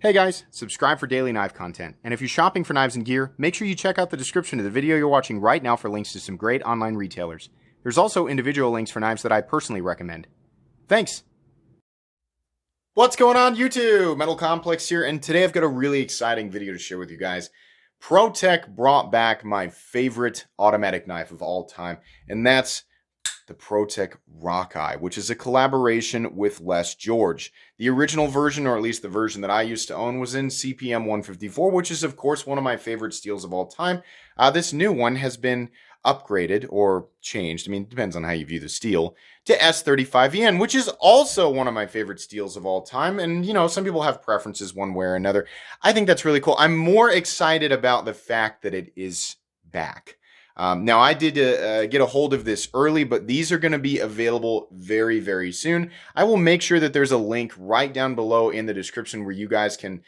Hey guys, subscribe for daily knife content. And if you're shopping for knives and gear, make sure you check out the description of the video you're watching right now for links to some great online retailers. There's also individual links for knives that I personally recommend. Thanks! What's going on YouTube? Metal Complex here, and today I've got a really exciting video to share with you guys. Protech brought back my favorite automatic knife of all time, and that's the Protech Rockeye, which is a collaboration with Les George. The original version, or at least the version that I used to own, was in CPM 154, which is of course one of my favorite steels of all time. This new one has been upgraded or changed, I mean, it depends on how you view the steel, to S35VN, which is also one of my favorite steels of all time. And, you know, some people have preferences one way or another. I think that's really cool. I'm more excited about the fact that it is back. Now, I did get a hold of this early, but these are going to be available very, very soon. I will make sure that there's a link right down below in the description where you guys can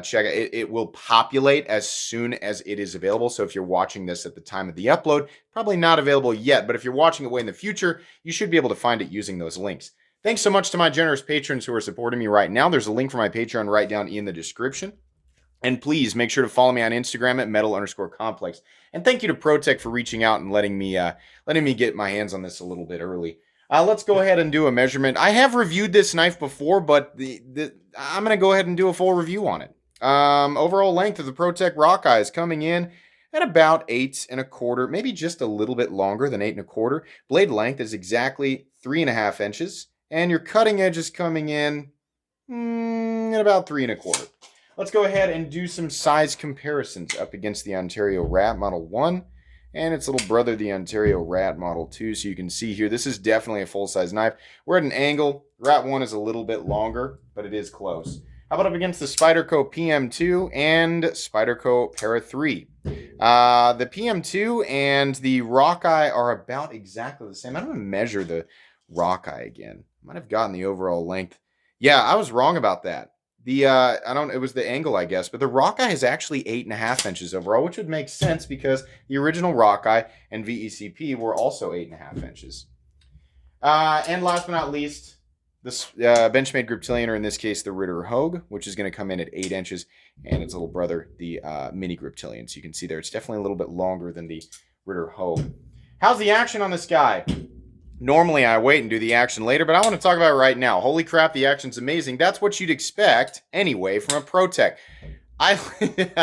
check it. It will populate as soon as it is available. So if you're watching this at the time of the upload, probably not available yet, but if you're watching it way in the future, you should be able to find it using those links. Thanks so much to my generous patrons who are supporting me right now. There's a link for my Patreon right down in the description. And please make sure to follow me on Instagram at metal_complex. And thank you to Protech for reaching out and letting me get my hands on this a little bit early. Let's go ahead and do a measurement. I have reviewed this knife before, but I'm going to go ahead and do a full review on it. Overall length of the Protech Rockeye is coming in at about 8 1/4, maybe just a little bit longer than 8 1/4. Blade length is exactly 3.5 inches, and your cutting edge is coming in at about 3 1/4. Let's go ahead and do some size comparisons up against the Ontario Rat Model 1 and its little brother, the Ontario Rat Model 2. So you can see here, this is definitely a full-size knife. We're at an angle. Rat 1 is a little bit longer, but it is close. How about up against the Spyderco PM2 and Spyderco Para 3? The PM2 and the Rockeye are about exactly the same. I'm going to measure the Rockeye again. Might have gotten the overall length. Yeah, I was wrong about that. It was the angle, I guess, but the Rockeye is actually 8.5 inches overall, which would make sense because the original Rockeye and VECP were also 8.5 inches. And last but not least, this Benchmade Griptilian, or in this case, the Ritter Hogue, which is going to come in at 8 inches, and its little brother, the Mini Griptilian. So you can see there, it's definitely a little bit longer than the Ritter Hogue. How's the action on this guy? Normally, I wait and do the action later, but I want to talk about it right now. Holy crap, the action's amazing. That's what you'd expect, anyway, from a Protech. I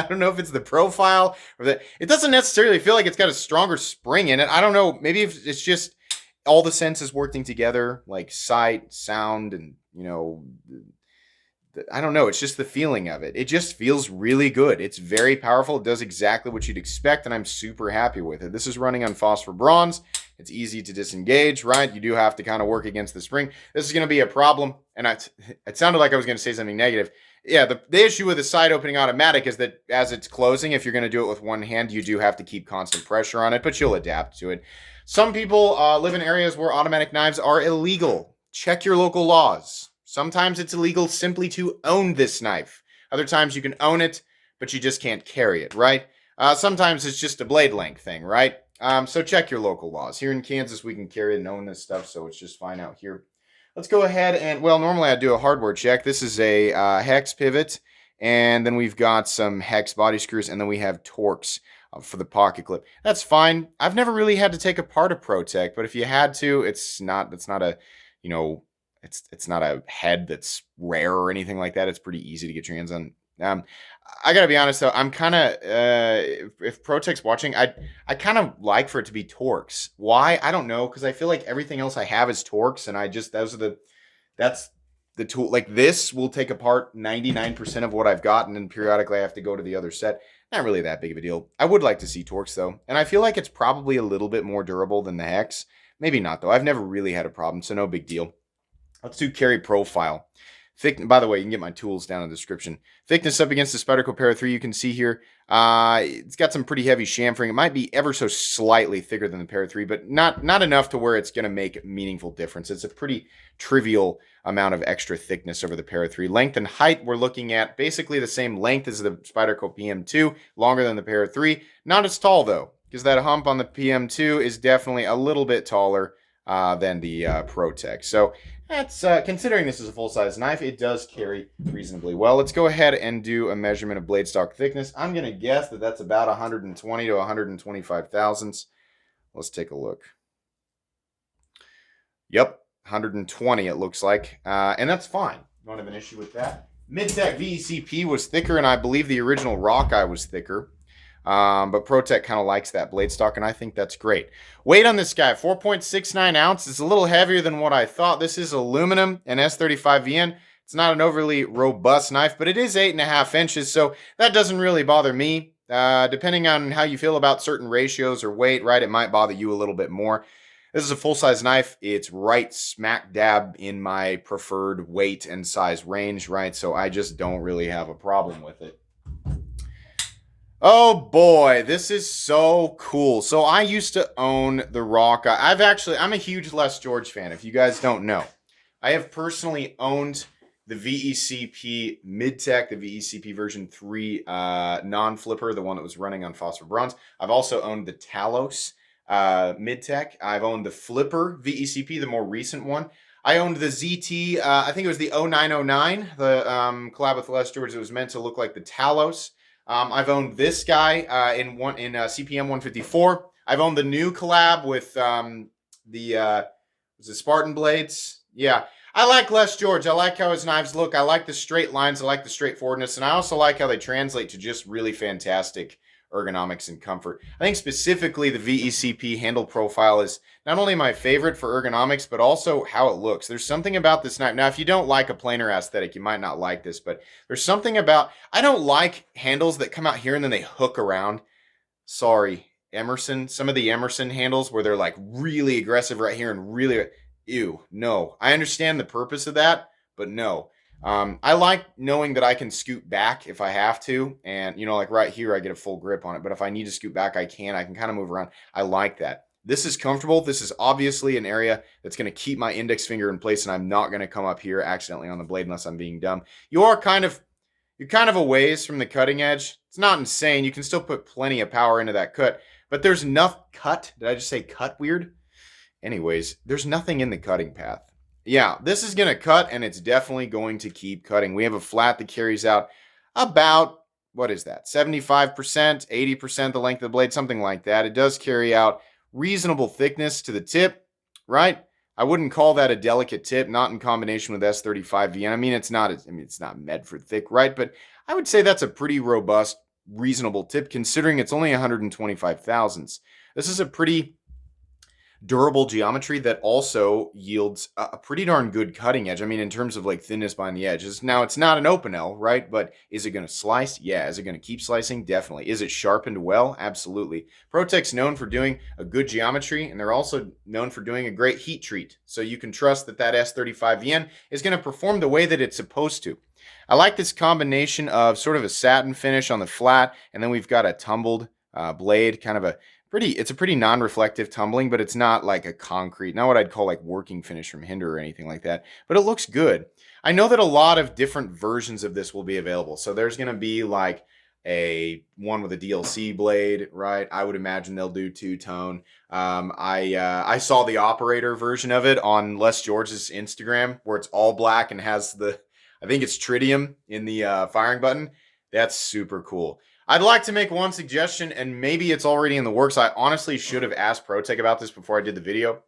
don't know if it's the profile, or that it doesn't necessarily feel like it's got a stronger spring in it. I don't know. Maybe if it's just all the senses working together, like sight, sound, and, you know, I don't know. It's just the feeling of it. It just feels really good. It's very powerful. It does exactly what you'd expect, and I'm super happy with it. This is running on phosphor bronze. It's easy to disengage, right? You do have to kind of work against the spring. This is going to be a problem, and it sounded like I was going to say something negative. Yeah, the issue with the side opening automatic is that as it's closing, if you're going to do it with one hand, you do have to keep constant pressure on it, but you'll adapt to it. Some people live in areas where automatic knives are illegal. Check your local laws. Sometimes it's illegal simply to own this knife. Other times you can own it, but you just can't carry it, right? Sometimes it's just a blade length thing, right? So check your local laws. Here in Kansas, we can carry it and own this stuff, so it's just fine out here. Let's go ahead and, well, normally I do a hardware check. This is a hex pivot, and then we've got some hex body screws, and then we have Torx for the pocket clip. That's fine. I've never really had to take apart a Protech, but if you had to, it's not a, you know, it's not a head that's rare or anything like that. It's pretty easy to get your hands on. I gotta be honest though, I'm kind of if Protech's watching, I kind of like for it to be Torx. Why? I don't know, because I feel like everything else I have is Torx, and that's the tool. Like, this will take apart 99% of what I've got, and then periodically I have to go to the other set. Not really that big of a deal. I would like to see Torx though, and I feel like it's probably a little bit more durable than the hex. Maybe not though. I've never really had a problem, so no big deal. Let's do carry profile. By the way, you can get my tools down in the description. Thickness up against the Spyderco Para 3, you can see here. It's got some pretty heavy chamfering. It might be ever so slightly thicker than the Para 3, but not enough to where it's going to make a meaningful difference. It's a pretty trivial amount of extra thickness over the Para 3. Length and height, we're looking at basically the same length as the Spyderco PM2, longer than the Para 3. Not as tall, though, because that hump on the PM2 is definitely a little bit taller than the Protech. So that's considering this is a full-size knife, it does carry reasonably well. Let's go ahead and do a measurement of blade stock thickness. I'm going to guess that that's about 120 to 125 thousandths. Let's take a look. Yep, 120 it looks like, and that's fine. Don't have an issue with that. Mid-Tech VECP was thicker, and I believe the original Rockeye was thicker. But Protech kind of likes that blade stock, and I think that's great. Weight on this guy, 4.69 ounces. It's a little heavier than what I thought. This is aluminum and S35VN. It's not an overly robust knife, but it is 8.5 inches, so that doesn't really bother me. Depending on how you feel about certain ratios or weight, right, it might bother you a little bit more. This is a full-size knife. It's right smack dab in my preferred weight and size range, right? So I just don't really have a problem with it. Oh boy, this is so cool. So I used to own the Rockeye. I'm a huge Les George fan, if you guys don't know. I have personally owned the VECP Mid-Tech, the VECP version 3 non-flipper, the one that was running on phosphor bronze. I've also owned the Talos Mid-Tech. I've owned the Flipper VECP, the more recent one. I owned the ZT, I think it was the 0909, the collab with Les George. It was meant to look like the Talos. I've owned this guy in CPM 154. I've owned the new collab with the Spartan blades. Yeah, I like Les George. I like how his knives look. I like the straight lines. I like the straightforwardness, and I also like how they translate to just really fantastic ergonomics and comfort. I think specifically the VECP handle profile is not only my favorite for ergonomics, but also how it looks. There's something about this knife. Now, if you don't like a planar aesthetic, you might not like this, but there's something about, I don't like handles that come out here and then they hook around. Sorry, Emerson, some of the Emerson handles where they're like really aggressive right here and really, ew, no. I understand the purpose of that, but no. I like knowing that I can scoot back if I have to, and like right here I get a full grip on it, but if I need to scoot back I can kind of move around. I like that. This is comfortable. This is obviously an area that's going to keep my index finger in place, and I'm not going to come up here accidentally on the blade unless I'm being dumb. You're kind of a ways from the cutting edge. It's not insane. You can still put plenty of power into that cut, but there's enough cut. Did I just say cut weird? Anyways, there's nothing in the cutting path. Yeah, this is going to cut, and it's definitely going to keep cutting. We have a flat that carries out about, what is that, 75%, 80% the length of the blade, something like that. It does carry out reasonable thickness to the tip, right? I wouldn't call that a delicate tip, not in combination with S35VN. I mean, it's not meant for thick, right? But I would say that's a pretty robust, reasonable tip, considering it's only 125 thousandths. This is a pretty durable geometry that also yields a pretty darn good cutting edge. I mean, in terms of like thinness behind the edges. Now, it's not an open L, right? But is it going to slice? Yeah. Is it going to keep slicing? Definitely. Is it sharpened well? Absolutely. Protech's known for doing a good geometry, and they're also known for doing a great heat treat. So you can trust that S35VN is going to perform the way that it's supposed to. I like this combination of sort of a satin finish on the flat, and then we've got a tumbled blade, kind of it's a pretty non-reflective tumbling, but it's not like a concrete, not what I'd call like working finish from Hinder or anything like that, but it looks good. I know that a lot of different versions of this will be available. So there's going to be like a one with a DLC blade, right? I would imagine they'll do two-tone. I saw the operator version of it on Les George's Instagram where it's all black and has I think it's tritium in the firing button. That's super cool. I'd like to make one suggestion, and maybe it's already in the works. I honestly should have asked Protech about this before I did the video.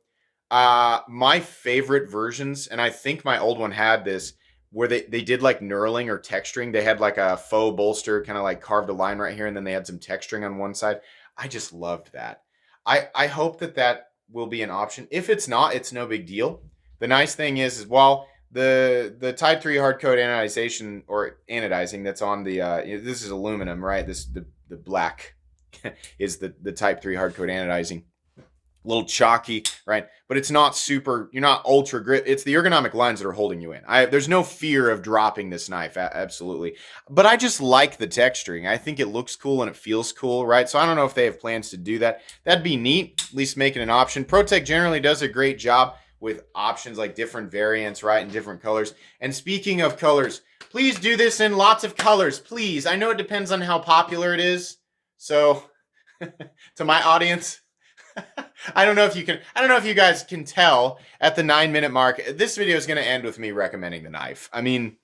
My favorite versions, and I think my old one had this, where they did like knurling or texturing. They had like a faux bolster, kind of like carved a line right here, and then they had some texturing on one side. I just loved that. I hope that will be an option. If it's not, it's no big deal. The nice thing is while the Type 3 hard coat anodization or anodizing that's on the this is aluminum, right? The black is the Type 3 hard coat anodizing. A little chalky, right? But it's not super, you're not ultra grip. It's the ergonomic lines that are holding you in. There's no fear of dropping this knife, absolutely. But I just like the texturing. I think it looks cool and it feels cool, right? So I don't know if they have plans to do that. That'd be neat, at least make it an option. Protech generally does a great job with options like different variants, right, and different colors. And speaking of colors, please do this in lots of colors, please. I know it depends on how popular it is. So to my audience, I don't know if you guys can tell at the 9-minute mark. This video is going to end with me recommending the knife. I mean,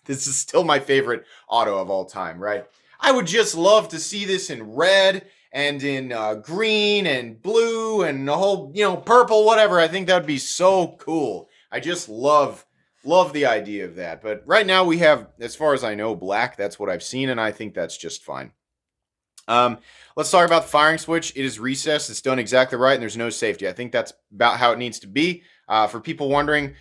this is still my favorite auto of all time, right? I would just love to see this in red and in green and blue and the whole, purple, whatever. I think that would be so cool. I just love the idea of that. But right now we have, as far as I know, black. That's what I've seen, and I think that's just fine. Let's talk about the firing switch. It is recessed. It's done exactly right, and there's no safety. I think that's about how it needs to be. For people wondering,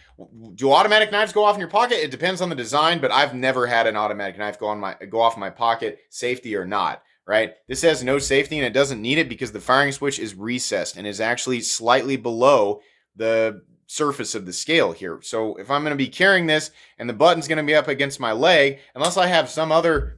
do automatic knives go off in your pocket? It depends on the design, but I've never had an automatic knife go off in my pocket, safety or not, right? This has no safety, and it doesn't need it because the firing switch is recessed and is actually slightly below the surface of the scale here. So if I'm going to be carrying this and the button's going to be up against my leg, unless I have some other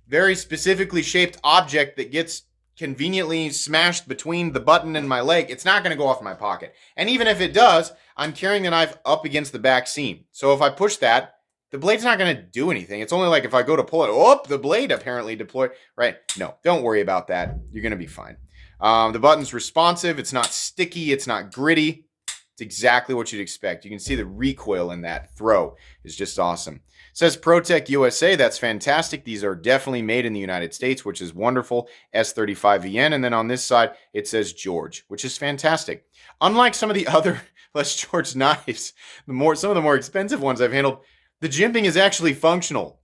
very specifically shaped object that gets conveniently smashed between the button and my leg, it's not going to go off in my pocket. And even if it does, I'm carrying the knife up against the back seam. So if I push that, the blade's not going to do anything. It's only like if I go to pull it, the blade apparently deployed, right? No, don't worry about that. You're going to be fine. The button's responsive. It's not sticky. It's not gritty. It's exactly what you'd expect. You can see the recoil in that throw is just awesome. It says Protech USA. That's fantastic. These are definitely made in the United States, which is wonderful. S35VN. And then on this side, it says George, which is fantastic. Unlike some of the other less George knives, some of the more expensive ones I've handled, the jimping is actually functional.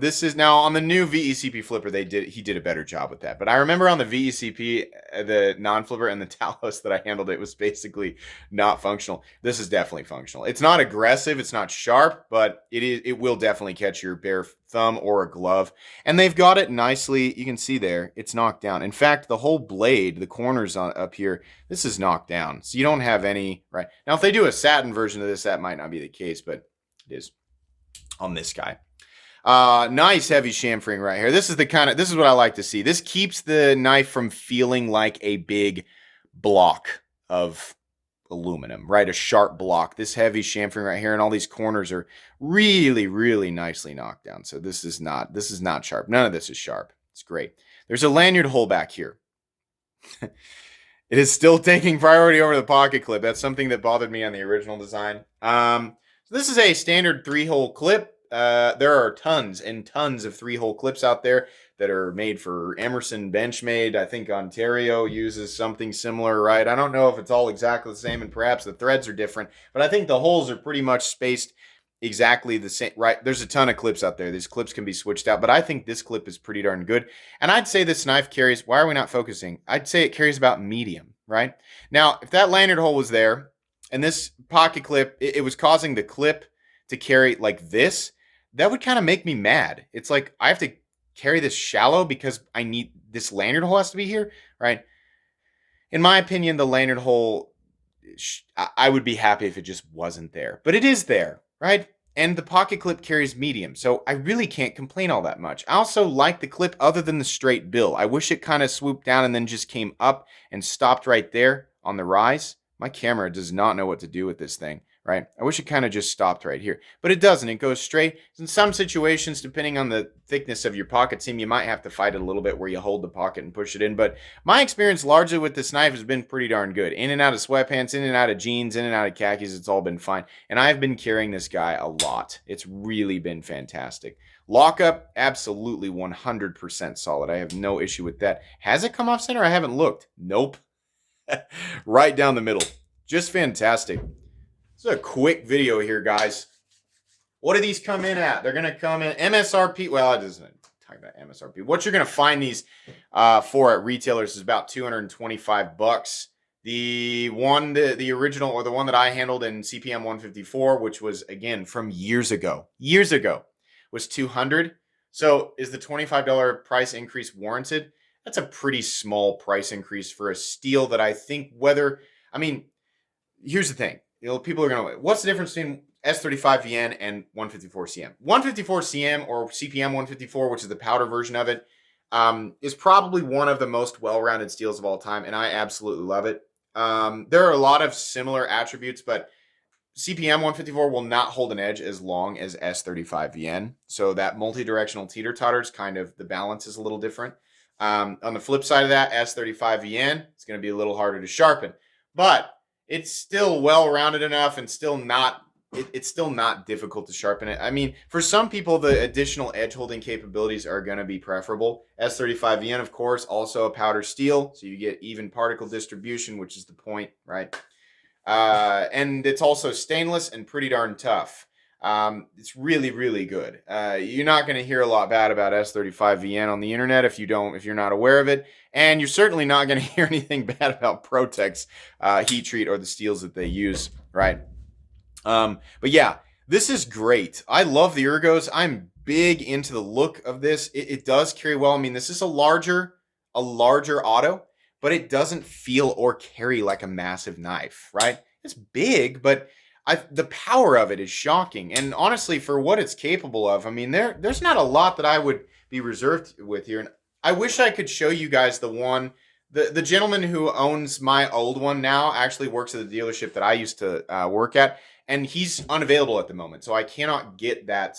This is now on the new VECP flipper. He did a better job with that. But I remember on the VECP, the non-flipper and the Talos that I handled, it was basically not functional. This is definitely functional. It's not aggressive. It's not sharp, but it will definitely catch your bare thumb or a glove. And they've got it nicely. You can see there, it's knocked down. In fact, the whole blade, the corners up here, this is knocked down. So you don't have any, right? Now, if they do a satin version of this, that might not be the case, but it is on this guy. Nice heavy chamfering right here. This is what I like to see. This keeps the knife from feeling like a big block of aluminum, right? A sharp block. This heavy chamfering right here, and all these corners are really, really nicely knocked down. So this is not sharp. None of this is sharp. It's great. There's a lanyard hole back here. It is still taking priority over the pocket clip. That's something that bothered me on the original design. So this is a standard 3-hole clip. There are tons and tons of 3-hole clips out there that are made for Emerson Benchmade. I think Ontario uses something similar, right? I don't know if it's all exactly the same, and perhaps the threads are different, but I think the holes are pretty much spaced exactly the same, right? There's a ton of clips out there. These clips can be switched out, but I think this clip is pretty darn good. And I'd say this knife carries, why are we not focusing? I'd say it carries about medium, right? Now, if that lanyard hole was there, and this pocket clip, it was causing the clip to carry like this, that would kind of make me mad. It's like I have to carry this shallow because I need this lanyard hole has to be here, right? In my opinion, the lanyard hole, I would be happy if it just wasn't there, but it is there, right? And the pocket clip carries medium, so I really can't complain all that much. I also like the clip other than the straight bill. I wish it kind of swooped down and then just came up and stopped right there on the rise. My camera does not know what to do with this thing, right? I wish it kind of just stopped right here, but it doesn't. It goes straight. In some situations, depending on the thickness of your pocket seam, you might have to fight it a little bit where you hold the pocket and push it in. But my experience largely with this knife has been pretty darn good. In and out of sweatpants, in and out of jeans, in and out of khakis, it's all been fine. And I've been carrying this guy a lot. It's really been fantastic. Lockup, absolutely 100% solid. I have no issue with that. Has it come off center? I haven't looked. Nope. Right down the middle. Just fantastic. This is a quick video here, guys. What do these come in at? They're going to come in MSRP. Well, it doesn't talk about MSRP. What you're going to find these for at retailers is about $225. The original, or the one that I handled in CPM 154, which was, again, from years ago, was $200. So is the $25 price increase warranted? That's a pretty small price increase for a steel that I think here's the thing. People are going to, what's the difference between S35VN and 154CM? 154CM or CPM 154, which is the powder version of it, is probably one of the most well-rounded steels of all time, and I absolutely love it. There are a lot of similar attributes, but CPM 154 will not hold an edge as long as S35VN. So that multi-directional teeter-totter is kind of, the balance is a little different. On the flip side of that, S35VN, it's going to be a little harder to sharpen, but it's still well-rounded enough and still not it's still not difficult to sharpen it. I mean, for some people, the additional edge holding capabilities are going to be preferable. S35VN, of course, also a powder steel, so you get even particle distribution, which is the point, right? And it's also stainless and pretty darn tough. It's really, really good. You're not going to hear a lot bad about S35VN on the internet if you're not aware of it. And you're certainly not going to hear anything bad about Protech's heat treat or the steels that they use, right? But yeah, this is great. I love the ergos. I'm big into the look of this. It does carry well. I mean, this is a larger auto, but it doesn't feel or carry like a massive knife, right? It's big, but the power of it is shocking. And honestly, for what it's capable of, I mean, there's not a lot that I would be reserved with here. And I wish I could show you guys the one. The gentleman who owns my old one now actually works at the dealership that I used to work at, and he's unavailable at the moment, so I cannot get that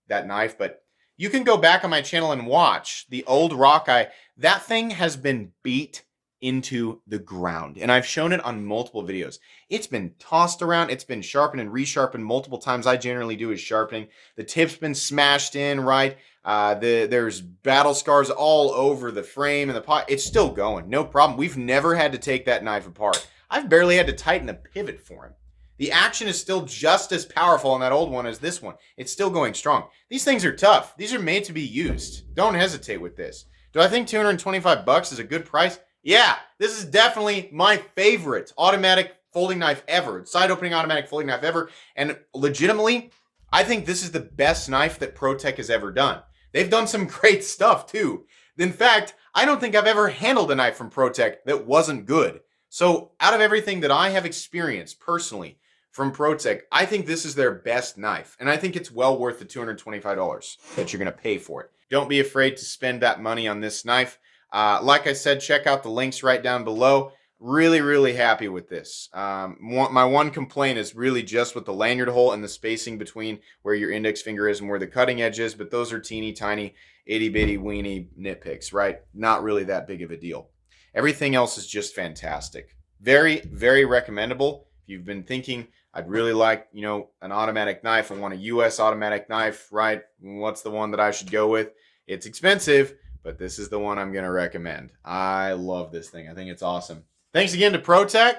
knife. But you can go back on my channel and watch the old Rockeye. That thing has been beat into the ground, and I've shown it on multiple videos. It's been tossed around, it's been sharpened and resharpened multiple times. I generally do is sharpening. The tip's been smashed in, right? There's battle scars all over the frame and the pot. It's still going, no problem. We've never had to take that knife apart. I've barely had to tighten the pivot for him. The action is still just as powerful on that old one as this one. It's still going strong. These things are tough. These are made to be used. Don't hesitate with this. Do I think $225 is a good price? Yeah, this is definitely my favorite automatic folding knife ever. Side opening automatic folding knife ever. And legitimately, I think this is the best knife that Protech has ever done. They've done some great stuff too. In fact, I don't think I've ever handled a knife from Protech that wasn't good. So out of everything that I have experienced personally from Protech, I think this is their best knife. And I think it's well worth the $225 that you're going to pay for it. Don't be afraid to spend that money on this knife. Like I said, check out the links right down below. Really, really happy with this. My one complaint is really just with the lanyard hole and the spacing between where your index finger is and where the cutting edge is, but those are teeny tiny, itty bitty weeny nitpicks, right? Not really that big of a deal. Everything else is just fantastic. Very, very recommendable. If you've been thinking, I'd really like, an automatic knife. I want a US automatic knife, right? What's the one that I should go with? It's expensive, but this is the one I'm going to recommend. I love this thing. I think it's awesome. Thanks again to Protech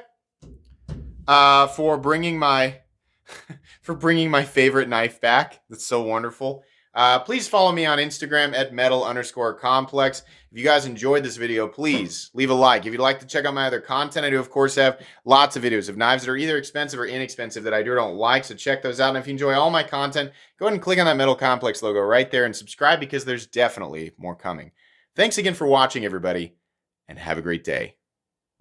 for bringing my favorite knife back. That's so wonderful. Please follow me on Instagram at metal_complex. If you guys enjoyed this video, please leave a like. If you'd like to check out my other content, I do, of course, have lots of videos of knives that are either expensive or inexpensive that I do or don't like, so check those out. And if you enjoy all my content, go ahead and click on that Metal Complex logo right there and subscribe because there's definitely more coming. Thanks again for watching, everybody, and have a great day.